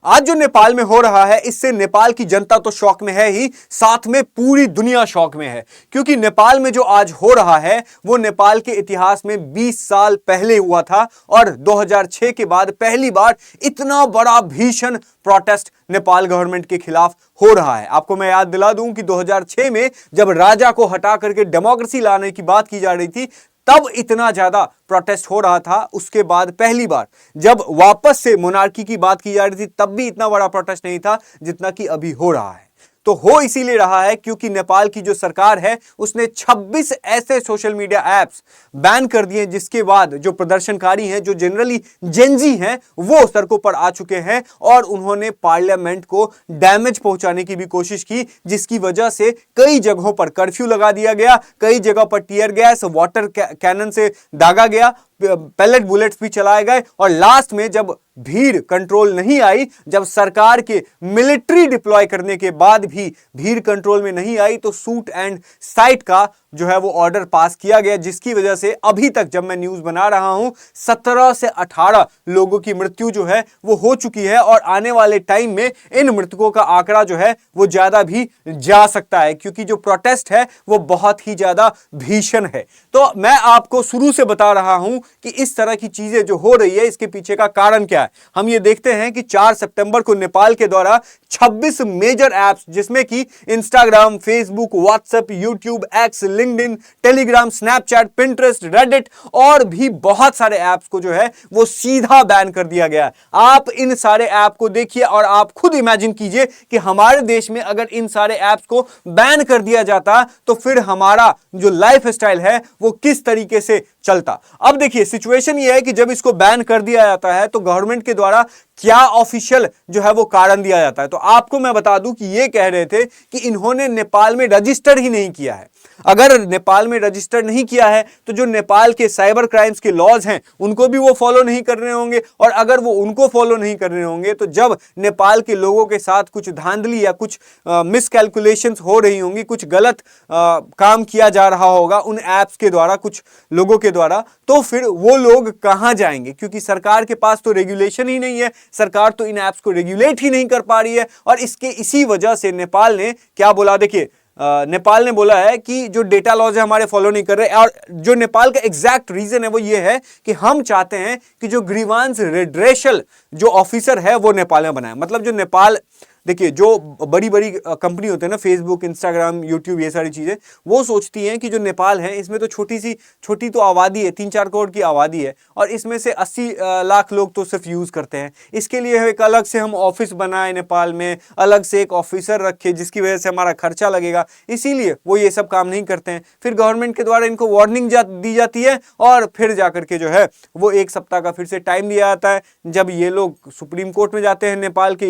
आज जो नेपाल में हो रहा है इससे नेपाल की जनता तो शॉक में है ही, साथ में पूरी दुनिया शॉक में है। क्योंकि नेपाल में जो आज हो रहा है वो नेपाल के इतिहास में 20 साल पहले हुआ था और 2006 के बाद पहली बार इतना बड़ा भीषण प्रोटेस्ट नेपाल गवर्नमेंट के खिलाफ हो रहा है। आपको मैं याद दिला दूं कि 2006 में जब राजा को हटा करके डेमोक्रेसी लाने की बात की जा रही थी तब इतना ज्यादा प्रोटेस्ट हो रहा था। उसके बाद पहली बार जब वापस से मोनार्की की बात की जा रही थी तब भी इतना बड़ा प्रोटेस्ट नहीं था जितना कि अभी हो रहा है। तो हो इसीलिए रहा है क्योंकि नेपाल की जो सरकार है उसने 26 ऐसे सोशल मीडिया एप्स बैन कर दिए, जिसके बाद जो प्रदर्शनकारी हैं, जो जनरली जेनजी हैं, वो सड़कों पर आ चुके हैं और उन्होंने पार्लियामेंट को डैमेज पहुंचाने की भी कोशिश की, जिसकी वजह से कई जगहों पर कर्फ्यू लगा दिया गया, कई जगह पर टीयर गैस, वाटर कैनन से दागा गया, पैलेट बुलेट्स भी चलाए गए और लास्ट में जब भीड़ कंट्रोल नहीं आई, जब सरकार के मिलिट्री डिप्लॉय करने के बाद भी भीड़ कंट्रोल में नहीं आई, तो शूट एंड साइट का जो है वो ऑर्डर पास किया गया, जिसकी वजह से अभी तक जब मैं न्यूज बना रहा हूं 17 से 18 लोगों की मृत्यु जो है वो हो चुकी है और आने वाले टाइम में इन मृतकों का आंकड़ा जो है वो ज्यादा भी जा सकता है, क्योंकि जो प्रोटेस्ट है वो बहुत ही ज्यादा भीषण है। तो मैं आपको शुरू से बता रहा हूं कि इस तरह की चीजें जो हो रही है इसके पीछे का कारण क्या है। हम ये देखते हैं कि 4 सितंबर को नेपाल के द्वारा 26 मेजर एप्स, जिसमें कि Instagram, Facebook, WhatsApp, YouTube, x, LinkedIn, Telegram, Snapchat, Pinterest, Reddit और भी बहुत सारे ऐप्स को जो है वो सीधा बैन कर दिया गया। आप इन सारे ऐप को देखिए और आप खुद इमेजिन कीजिए कि हमारे देश में अगर इन सारे ऐप्स को बैन कर दिया जाता तो फिर हमारा जो लाइफ स्टाइल है वो किस तरीके से चलता। अब देखिए सिचुएशन ये है कि जब इसको बैन कर दिया जाता है तो गवर्नमेंट के द्वारा क्या ऑफिशियल जो है वो कारण दिया जाता है। तो आपको मैं बता दूं कि ये कह रहे थे कि इन्होंने नेपाल में रजिस्टर ही नहीं किया है। अगर नेपाल में रजिस्टर नहीं किया है तो जो नेपाल के साइबर क्राइम्स के लॉज हैं उनको भी वो फॉलो नहीं कर रहे होंगे, और अगर वो उनको फॉलो नहीं कर रहे होंगे तो जब नेपाल के लोगों के साथ कुछ धांधली या कुछ मिसकैलकुलेशंस हो रही होंगी, कुछ गलत काम किया जा रहा होगा उन ऐप्स के द्वारा, कुछ लोगों के द्वारा, तो फिर वो लोग कहां जाएंगे? क्योंकि सरकार के पास तो रेगुलेशन ही नहीं है, सरकार तो इन ऐप्स को रेगुलेट ही नहीं कर पा रही है। और इसी वजह से नेपाल ने क्या बोला, देखिए नेपाल ने बोला है कि जो डेटा लॉज है हमारे फॉलो नहीं कर रहे, और जो नेपाल का एग्जैक्ट रीजन है वो ये है कि हम चाहते हैं कि जो ग्रीवांस रिड्रेशल जो ऑफिसर है वो नेपाल में बनाए। मतलब जो नेपाल, देखिए जो बड़ी बड़ी कंपनी होते हैं ना, फेसबुक, इंस्टाग्राम, यूट्यूब, ये सारी चीजें, वो सोचती हैं कि जो नेपाल है इसमें तो छोटी तो आबादी है, 3-4 करोड़ की आबादी है और इसमें से 80 लाख लोग तो सिर्फ यूज करते हैं। इसके लिए एक अलग से हम ऑफिस बनाए नेपाल में, अलग से एक ऑफिसर रखे जिसकी वजह से हमारा खर्चा लगेगा, इसीलिए वो ये सब काम नहीं करते हैं। फिर गवर्नमेंट के द्वारा इनको वार्निंग दी जाती है और फिर जाकर के जो है वो 1 सप्ताह का फिर से टाइम दिया जाता है। जब ये लोग सुप्रीम कोर्ट में जाते हैं, नेपाल के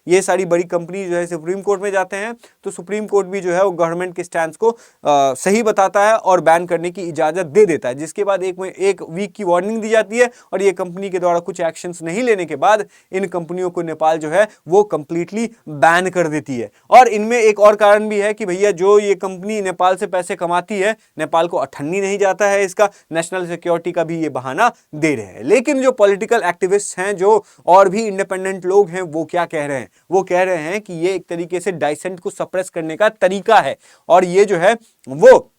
ये सारी बड़ी कंपनी जो है सुप्रीम कोर्ट में जाते हैं, तो सुप्रीम कोर्ट भी जो है वो गवर्नमेंट के स्टैंड को सही बताता है और बैन करने की इजाजत दे देता है, जिसके बाद एक वीक की वार्निंग दी जाती है और ये कंपनी के द्वारा कुछ एक्शंस नहीं लेने के बाद इन कंपनियों को नेपाल जो है वो कंप्लीटली बैन कर देती है। और इनमें एक और कारण भी है कि भैया जो ये कंपनी नेपाल से पैसे कमाती है, नेपाल को अठन्नी नहीं जाता है, इसका नेशनल सिक्योरिटी का भी ये बहाना दे रहे हैं। लेकिन जो पॉलिटिकल एक्टिविस्ट हैं, जो और भी इंडिपेंडेंट लोग हैं, वो क्या कह रहे हैं? वो कह रहे हैं कि ये एक तरीके से डाइसेंट को सप्रेस करने का तरीका है। और ये जो है वो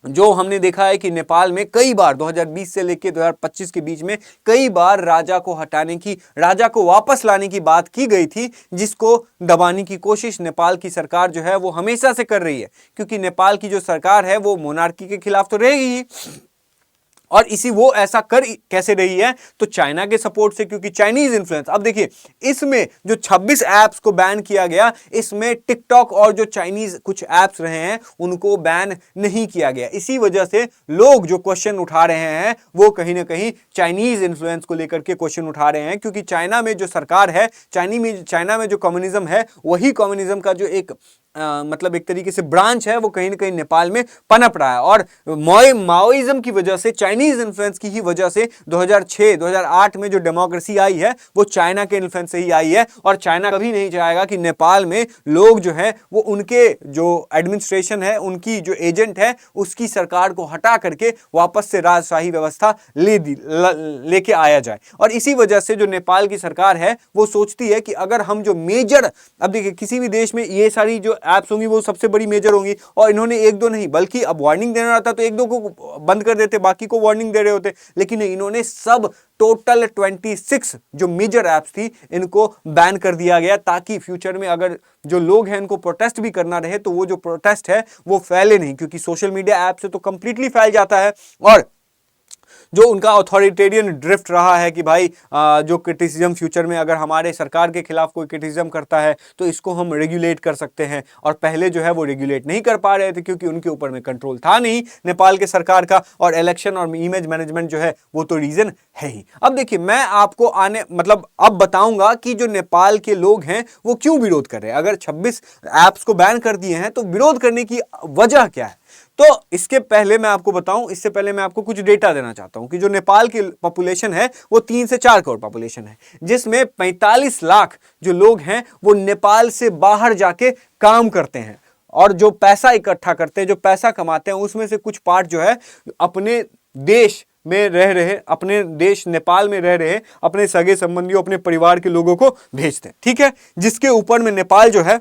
जो हमने देखा है कि नेपाल में कई बार 2020 से लेकर 2025 के बीच में कई बार राजा को हटाने की, राजा को वापस लाने की बात की गई थी, जिसको दबाने की कोशिश नेपाल की सरकार जो है वो हमेशा से कर रही है। क्योंकि नेपाल की जो सरकार है वो मोनार्की के खिलाफ तो रहेगी ही, और वो ऐसा कर कैसे रही है? तो चाइना के सपोर्ट से, क्योंकि चाइनीज इन्फ्लुएंस। अब देखिए इसमें जो 26 ऐप्स को बैन किया गया, इसमें टिकटॉक और जो चाइनीज कुछ ऐप्स रहे हैं उनको बैन नहीं किया गया। इसी वजह से लोग जो क्वेश्चन उठा रहे हैं वो कहीं ना कहीं चाइनीज इन्फ्लुएंस को लेकर के क्वेश्चन उठा रहे हैं, क्योंकि चाइना में जो सरकार है, चाइना में जो कम्युनिज्म है, वही कम्युनिज्म का जो एक मतलब एक तरीके से ब्रांच है वो कहीं ना कहीं नेपाल में पनप रहा है। और माओइज्म की वजह से, चाइनीज इन्फ्लुएंस की ही वजह से 2006-2008 में जो डेमोक्रेसी आई है वो चाइना के इन्फ्लुएंस से ही आई है। और चाइना कभी नहीं चाहेगा कि नेपाल में लोग जो है वो उनके जो एडमिनिस्ट्रेशन है, उनकी जो एजेंट है, उसकी सरकार को हटा करके वापस से राजशाही व्यवस्था लेके आया जाए। और इसी वजह से जो नेपाल की सरकार है वो सोचती है कि अगर हम जो मेजर, अब देखिए किसी भी देश में ये सारी जो एप्स होंगी वो सबसे बड़ी मेजर होंगी, और इन्होंने एक दो नहीं बल्कि अब वार्निंग देना रहता तो एक दो को बंद कर देते, बाकी को वार्निंग दे रहे होते, लेकिन इन्होंने सब टोटल 26 जो मेजर एप्स थी इनको बैन कर दिया गया, ताकि फ्यूचर में अगर जो लोग हैं इनको प्रोटेस्ट भी करना रहे तो वो जो प्रोटेस्ट है वो फैले नहीं, क्योंकि सोशल मीडिया ऐप से तो कंप्लीटली फैल जाता है। और जो उनका अथॉरिटेरियन ड्रिफ्ट रहा है कि भाई जो क्रिटिसिज्म फ्यूचर में अगर हमारे सरकार के खिलाफ कोई क्रिटिसिज्म करता है तो इसको हम रेगुलेट कर सकते हैं, और पहले जो है वो रेगुलेट नहीं कर पा रहे थे क्योंकि उनके ऊपर में कंट्रोल था नहीं नेपाल के सरकार का, और इलेक्शन और इमेज मैनेजमेंट जो है वो तो रीजन है ही। अब देखिए मैं आपको अब बताऊंगा कि जो नेपाल के लोग हैं वो क्यों विरोध कर रहे हैं। अगर 26 ऐप्स को बैन कर दिए हैं तो विरोध करने की वजह क्या है, तो इसके पहले मैं आपको बताऊं, इससे पहले मैं आपको कुछ डेटा देना चाहता हूं कि जो नेपाल की पॉपुलेशन है वो 3 से 4 करोड़ पॉपुलेशन है, जिसमें 45 लाख जो लोग हैं वो नेपाल से बाहर जाके काम करते हैं, और जो पैसा इकट्ठा करते हैं, जो पैसा कमाते हैं, उसमें से कुछ पार्ट जो है अपने देश में रह रहे, अपने देश नेपाल में रह रहे अपने सगे संबंधियों, अपने परिवार के लोगों को भेजते हैं। ठीक है, जिसके ऊपर में नेपाल जो है,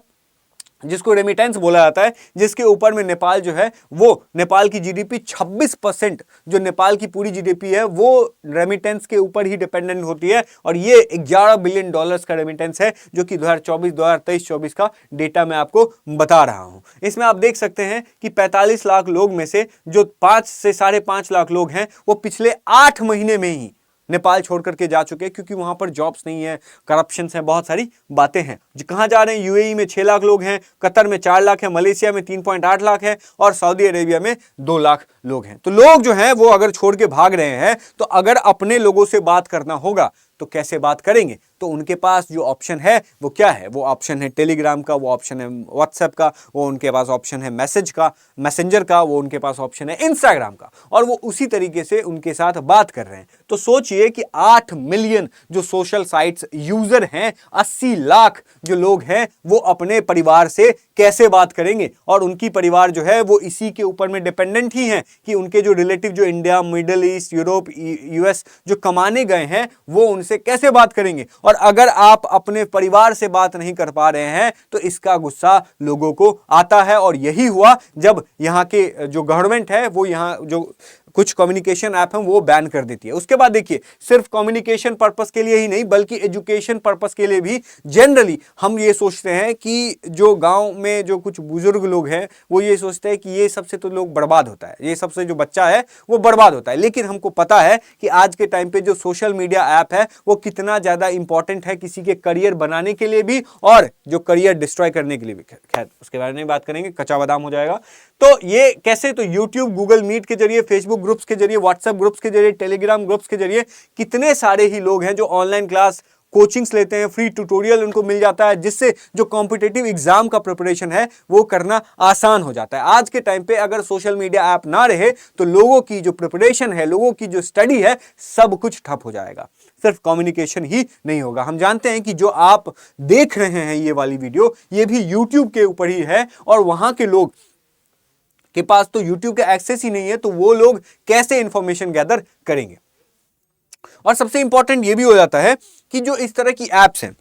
जिसको रेमिटेंस बोला जाता है, जिसके ऊपर में नेपाल जो है वो नेपाल की जीडीपी 26%, जो नेपाल की पूरी जीडीपी है वो रेमिटेंस के ऊपर ही डिपेंडेंट होती है, और ये 11 बिलियन डॉलर्स का रेमिटेंस है, जो कि 2023-24 का डेटा मैं आपको बता रहा हूं। इसमें आप देख सकते हैं कि 45 लाख लोग में से जो 5 से 5.5 लाख लोग हैं वो पिछले 8 महीने में ही नेपाल छोड़ करके जा चुके हैं, क्योंकि वहां पर जॉब्स नहीं है, करप्शन है, बहुत सारी बातें हैं। कहां जा रहे हैं? यूएई में 6 लाख लोग हैं, कतर में 4 लाख है, मलेशिया में 3.8 लाख है, और सऊदी अरेबिया में 2 लाख लोग हैं। तो लोग जो हैं वो अगर छोड़ के भाग रहे हैं, तो अगर अपने लोगों से बात करना होगा तो कैसे बात करेंगे? तो उनके पास जो ऑप्शन है वो क्या है? वो ऑप्शन है टेलीग्राम का, वो ऑप्शन है व्हाट्सएप का, वो उनके पास ऑप्शन है मैसेंजर का, वो उनके पास ऑप्शन है इंस्टाग्राम का, और वो उसी तरीके से उनके साथ बात कर रहे हैं। तो सोचिए कि 8 मिलियन जो सोशल साइट्स यूजर हैं, 80 लाख जो लोग हैं, वो अपने परिवार से कैसे बात करेंगे? और उनकी परिवार जो है वो इसी के ऊपर में डिपेंडेंट ही है कि उनके जो रिलेटिव जो India, middle east, Europe, US जो कमाने गए हैं वो उनसे कैसे बात करेंगे? और अगर आप अपने परिवार से बात नहीं कर पा रहे हैं तो इसका गुस्सा लोगों को आता है, और यही हुआ जब यहाँ के जो गवर्नमेंट है वो यहाँ जो कुछ कम्युनिकेशन ऐप हैं वो बैन कर देती है। उसके बाद देखिए, सिर्फ कम्युनिकेशन पर्पस के लिए ही नहीं बल्कि एजुकेशन पर्पस के लिए भी जनरली हम ये सोचते हैं कि जो गांव में जो कुछ बुजुर्ग लोग हैं वो ये सोचते हैं कि ये सबसे तो लोग बर्बाद होता है, ये सबसे जो बच्चा है वो बर्बाद होता है। लेकिन हमको पता है कि आज के टाइम पे जो सोशल मीडिया ऐप है वो कितना ज्यादा इंपॉर्टेंट है किसी के करियर बनाने के लिए भी, और जो करियर डिस्ट्रॉय करने के लिए भी। खैर उसके बारे में बात करेंगे, कच्चा बादाम हो जाएगा। तो ये कैसे? तो यूट्यूब, गूगल मीट के जरिए, फेसबुक ग्रुप्स के जरिए, व्हाट्सएप ग्रुप्स के जरिए, टेलीग्राम ग्रुप्स के जरिए कितने सारे ही लोग हैं जो ऑनलाइन क्लास कोचिंग्स लेते हैं, फ्री ट्यूटोरियल उनको मिल जाता है, जिससे जो कॉम्पिटिटिव एग्जाम का प्रिपरेशन है वो करना आसान हो जाता है। आज के टाइम पे अगर सोशल मीडिया ऐप ना रहे तो लोगों की जो प्रिपरेशन है, लोगों की जो स्टडी है, सब कुछ ठप हो जाएगा, सिर्फ कम्युनिकेशन ही नहीं होगा। हम जानते हैं कि जो आप देख रहे हैं ये वाली वीडियो, ये भी यूट्यूब के ऊपर ही है, और वहां के लोग के पास तो YouTube का एक्सेस ही नहीं है, तो वो लोग कैसे इंफॉर्मेशन गैदर करेंगे? और सबसे इंपॉर्टेंट ये भी हो जाता है कि जो इस तरह की एप्स हैं,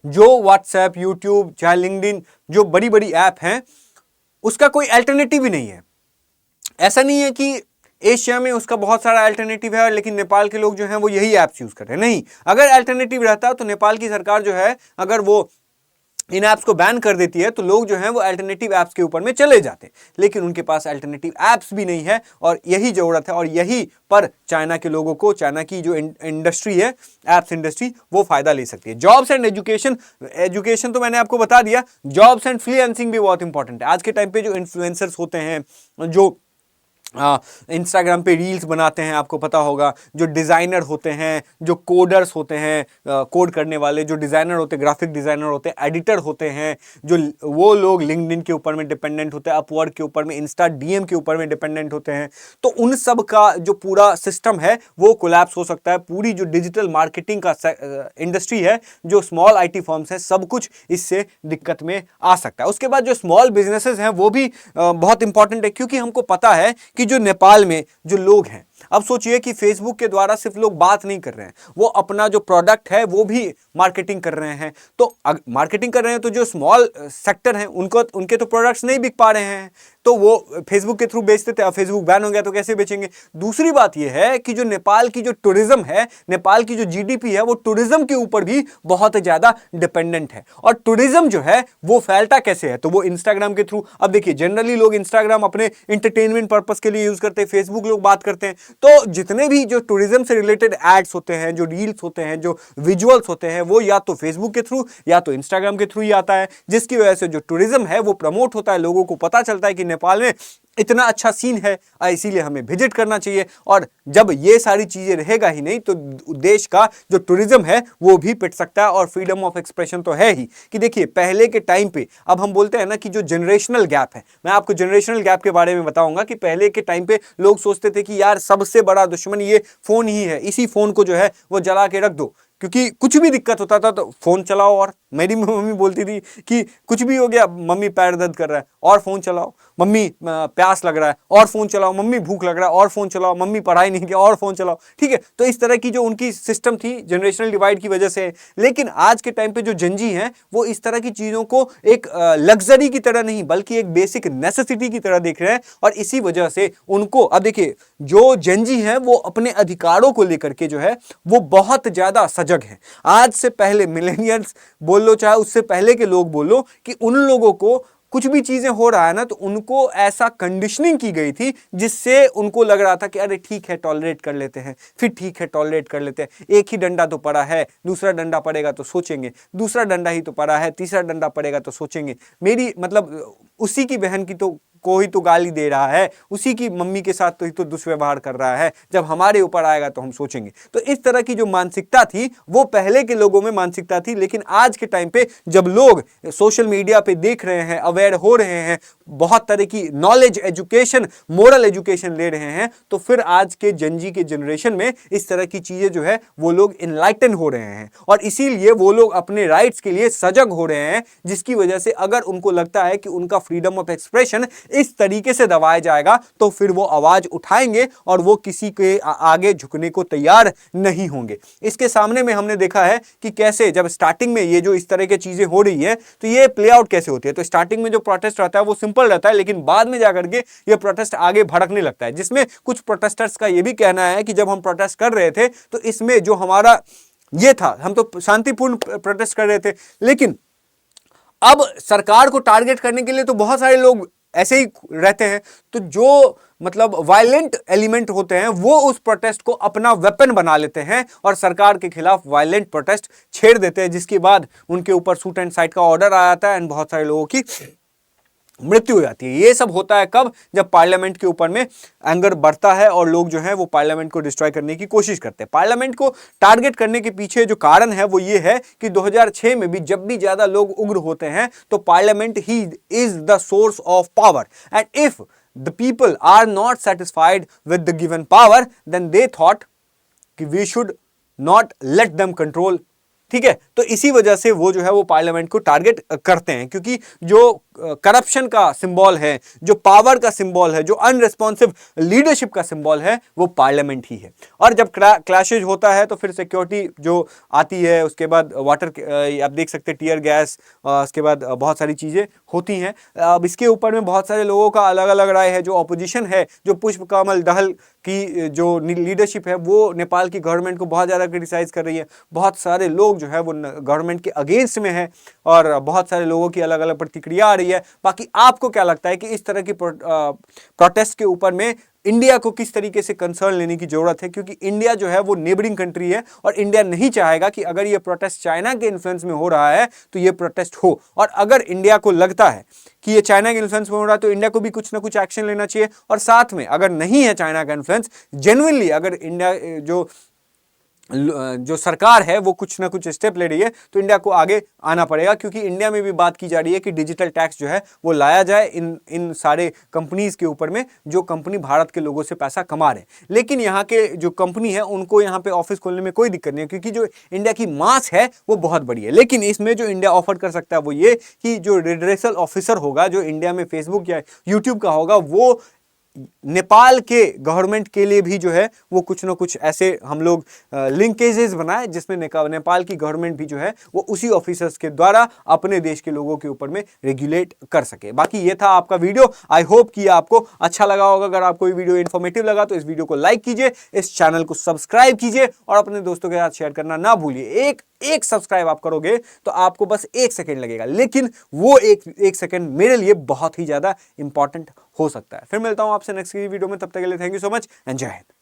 जो व्हाट्सएप, यूट्यूब, चाहे लिंक्डइन, जो बड़ी बड़ी ऐप हैं, उसका कोई अल्टरनेटिव ही नहीं है। ऐसा नहीं है कि एशिया में उसका बहुत सारा अल्टरनेटिव है लेकिन नेपाल के लोग जो हैं वो यही ऐप्स यूज कर रहे हैं। नहीं, अगर अल्टरनेटिव रहता तो नेपाल की सरकार जो है अगर वो इन ऐप्स को बैन कर देती है तो लोग जो हैं वो अल्टरनेटिव ऐप्स के ऊपर में चले जाते, लेकिन उनके पास अल्टरनेटिव ऐप्स भी नहीं है, और यही जरूरत है, और यही पर चाइना के लोगों को, चाइना की जो इंडस्ट्री है, एप्स इंडस्ट्री, वो फायदा ले सकती है। जॉब्स एंड एजुकेशन तो मैंने आपको बता दिया, जॉब्स एंड फ्रीलांसिंग भी बहुत इंपॉर्टेंट है। आज के टाइम पे जो इन्फ्लुएंसर्स होते हैं, जो इंस्टाग्राम पे रील्स बनाते हैं, आपको पता होगा, जो डिज़ाइनर होते हैं, जो कोडर्स होते हैं, कोड करने वाले जो डिज़ाइनर होते हैं, ग्राफिक डिज़ाइनर होते हैं, एडिटर होते हैं, जो वो लोग लिंक्डइन के ऊपर में डिपेंडेंट होते हैं, अपवर्क के ऊपर में, इंस्टा डीएम के ऊपर में डिपेंडेंट होते हैं। तो उन सब का जो पूरा सिस्टम है वो कोलैप्स हो सकता है। पूरी जो डिजिटल मार्केटिंग का इंडस्ट्री है, जो स्मॉल आईटी फर्म्स हैं, सब कुछ इससे दिक्कत में आ सकता है। उसके बाद जो स्मॉल बिजनेसेस हैं वो भी बहुत इंपॉर्टेंट है, क्योंकि हमको पता है कि जो नेपाल में जो लोग हैं, अब सोचिए कि फेसबुक के द्वारा सिर्फ लोग बात नहीं कर रहे हैं, वो अपना जो प्रोडक्ट है वो भी मार्केटिंग कर रहे हैं। तो मार्केटिंग कर रहे हैं तो जो स्मॉल सेक्टर हैं उनके तो प्रोडक्ट्स नहीं बिक पा रहे हैं, तो वो फेसबुक के थ्रू बेचते थे। अब फेसबुक बैन हो गया तो कैसे बेचेंगे। दूसरी बात यह है कि जो नेपाल की जो टूरिज्म है, नेपाल की जो जीडीपी है, वो टूरिज्म के ऊपर भी बहुत ज्यादा डिपेंडेंट है। और टूरिज्म जो है वो फैलता कैसे है, तो वो इंस्टाग्राम के थ्रू। अब देखिए, जनरली लोग इंस्टाग्राम अपने इंटरटेनमेंट पर्पस के लिए यूज करते हैं, फेसबुक लोग बात करते हैं। तो जितने भी जो टूरिज्म से रिलेटेड एड्स होते हैं, जो रील्स होते हैं, जो विजुअल्स होते हैं, वो या तो फेसबुक के थ्रू या तो इंस्टाग्राम के थ्रू ही आता है, जिसकी वजह से जो टूरिज्म है वो प्रमोट होता है, लोगों को पता चलता है कि नेपाल में इतना अच्छा सीन है, इसीलिए हमें विजिट करना चाहिए। और जब ये सारी चीजें रहेगा ही नहीं तो देश का जो टूरिज्म है वो भी पिट सकता है। और फ्रीडम ऑफ एक्सप्रेशन तो है ही कि देखिए, पहले के टाइम पे, अब हम बोलते हैं ना कि जो जनरेशनल गैप है, मैं आपको जनरेशनल गैप के बारे में बताऊंगा कि पहले के टाइम पे लोग सोचते थे कि यार सबसे बड़ा दुश्मन ये फोन ही है, इसी फोन को जो है वो जला के रख दो, क्योंकि कुछ भी दिक्कत होता था तो फोन चलाओ। और मेरी मम्मी बोलती थी कि कुछ भी हो गया, मम्मी पैर दर्द कर रहा है और फोन चलाओ, मम्मी प्यास लग रहा है और फोन चलाओ, मम्मी भूख लग रहा है और फोन चलाओ, मम्मी पढ़ाई नहीं किया और फोन चलाओ। ठीक है, तो इस तरह की जो उनकी सिस्टम थी जनरेशनल डिवाइड की वजह से। लेकिन आज के टाइम पे जो जनजी हैं वो इस तरह की चीजों को एक लग्जरी की तरह नहीं बल्कि एक बेसिक नेसेसिटी की तरह देख रहे हैं। और इसी वजह से उनको, अब देखिए, जो जनजी हैं वो अपने अधिकारों को लेकर के जो है वो बहुत ज्यादा सजग है। आज से पहले मिलेनियल्स बोल लो, चाहे उससे पहले के लोग बोल लो, कि उन लोगों को कुछ भी चीजें हो रहा है ना तो उनको ऐसा कंडीशनिंग की गई थी जिससे उनको लग रहा था कि अरे ठीक है टॉलरेट कर लेते हैं, फिर ठीक है टॉलरेट कर लेते हैं, एक ही डंडा तो पड़ा है, दूसरा डंडा पड़ेगा तो सोचेंगे, दूसरा डंडा ही तो पड़ा है, तीसरा डंडा पड़ेगा तो सोचेंगे। मेरी मतलब उसी की बहन की तो कोई तो गाली दे रहा है, उसी की मम्मी के साथ तो दुष्व्यवहार कर रहा है, जब हमारे ऊपर आएगा तो हम सोचेंगे। तो इस तरह की जो मानसिकता थी वो पहले के लोगों में मानसिकता थी। लेकिन आज के टाइम पे जब लोग सोशल मीडिया पे देख रहे हैं, अवेयर हो रहे हैं, बहुत तरह की नॉलेज एजुकेशन, मोरल एजुकेशन ले रहे हैं, तो फिर आज के जनजी के जनरेशन में इस तरह की चीजें जो है वो लोग इनलाइटन हो रहे हैं। और इसीलिए वो लोग अपने राइट्स के लिए सजग हो रहे हैं, जिसकी वजह से अगर उनको लगता है कि उनका फ्रीडम ऑफ एक्सप्रेशन इस तरीके से दबाया जाएगा तो फिर वो आवाज उठाएंगे और वो किसी के आगे झुकने को तैयार नहीं होंगे। इसके सामने में हमने देखा है कि कैसे जब स्टार्टिंग में ये जो इस तरह की चीजें हो रही है तो ये प्ले आउट कैसे होती है। तो स्टार्टिंग में जो प्रोटेस्ट रहता है वो सिंपल रहता है, लेकिन बाद में जाकर के ये प्रोटेस्ट आगे भड़कने लगता है, जिसमें कुछ प्रोटेस्टर्स का ये भी कहना है कि जब हम प्रोटेस्ट कर रहे थे तो इसमें जो हमारा ये था, हम तो शांतिपूर्ण प्रोटेस्ट कर रहे थे, लेकिन अब सरकार को टारगेट करने के लिए तो बहुत सारे लोग ऐसे ही रहते हैं। तो जो मतलब वायलेंट एलिमेंट होते हैं वो उस प्रोटेस्ट को अपना वेपन बना लेते हैं और सरकार के खिलाफ वायलेंट प्रोटेस्ट छेड़ देते हैं, जिसके बाद उनके ऊपर शूट एंड साइट का ऑर्डर आ जाता है एंड बहुत सारे लोगों की मृत्यु हो जाती है। ये सब होता है कब? जब पार्लियामेंट के ऊपर में एंगर बढ़ता है और लोग जो है वो पार्लियामेंट को डिस्ट्रॉय करने की कोशिश करते हैं। पार्लियामेंट को टारगेट करने के पीछे जो कारण है वो ये है कि 2006 में भी जब भी ज्यादा लोग उग्र होते हैं तो पार्लियामेंट ही is the source of power, and if the people are not satisfied with the given power then they thought कि we should not let them control. ठीक है, तो इसी वजह से वो जो है वो पार्लियामेंट को टारगेट करते हैं, क्योंकि जो करप्शन का सिंबल है, जो पावर का सिंबल है, जो अनरिस्पॉन्सिव लीडरशिप का सिंबल है, वो पार्लियामेंट ही है। और जब क्लैशेज होता है तो फिर सिक्योरिटी जो आती है, उसके बाद वाटर, आप देख सकते हैं टीयर गैस, उसके बाद बहुत सारी चीजें होती हैं। अब इसके ऊपर में बहुत सारे लोगों का अलग अलग राय है। जो ऑपोजिशन है, जो पुष्प कमल दहल की जो लीडरशिप है, वो नेपाल की गवर्नमेंट को बहुत ज़्यादा क्रिटिसाइज कर रही है। बहुत सारे लोग जो है वो गवर्नमेंट के अगेंस्ट में है और बहुत सारे लोगों की अलग अलग प्रतिक्रिया आ रही है। बाकी आपको क्या लगता है कि इस तरह की प्रोटेस्ट के ऊपर में इंडिया को किस तरीके से कंसर्न लेने की जरूरत है, क्योंकि इंडिया जो है वो नेबरिंग कंट्री है और इंडिया नहीं चाहेगा कि अगर ये प्रोटेस्ट चाइना के इन्फ्लुएंस में हो रहा है तो ये प्रोटेस्ट हो। और अगर इंडिया को लगता है कि ये चाइना के इन्फ्लुएंस में हो रहा है तो इंडिया को भी कुछ ना कुछ एक्शन लेना चाहिए। और साथ में अगर नहीं है चाइना का इन्फ्लुएंस, जेन्युइनली अगर इंडिया जो सरकार है वो कुछ ना कुछ स्टेप ले रही है तो इंडिया को आगे आना पड़ेगा, क्योंकि इंडिया में भी बात की जा रही है कि डिजिटल टैक्स जो है वो लाया जाए इन सारे कंपनीज के ऊपर में जो कंपनी भारत के लोगों से पैसा कमा रहे हैं। लेकिन यहाँ के जो कंपनी है उनको यहाँ पे ऑफिस खोलने में कोई दिक्कत नहीं है, क्योंकि जो इंडिया की मास है वो बहुत बड़ी है। लेकिन इसमें जो इंडिया ऑफर कर सकता है वो ये कि जो रिड्रेसल ऑफिसर होगा जो इंडिया में फेसबुक या यूट्यूब का होगा, वो नेपाल के गवर्नमेंट के लिए भी जो है वो कुछ ना कुछ ऐसे हम लोग लिंकेजेस बनाए जिसमें नेपाल की गवर्नमेंट भी जो है वो उसी ऑफिसर्स के द्वारा अपने देश के लोगों के ऊपर में रेगुलेट कर सके। बाकी ये था आपका वीडियो, आई होप कि आपको अच्छा लगा होगा। अगर आपको ये वीडियो इन्फॉर्मेटिव लगा तो इस वीडियो को लाइक कीजिए, इस चैनल को सब्सक्राइब कीजिए और अपने दोस्तों के साथ शेयर करना ना भूलिए। एक सब्सक्राइब आप करोगे तो आपको बस 1 सेकंड लगेगा, लेकिन वो एक सेकंड मेरे लिए बहुत ही ज्यादा इंपॉर्टेंट हो सकता है। फिर मिलता हूं आपसे नेक्स्ट वीडियो में, तब तक के लिए thank you so much and जय हिंद।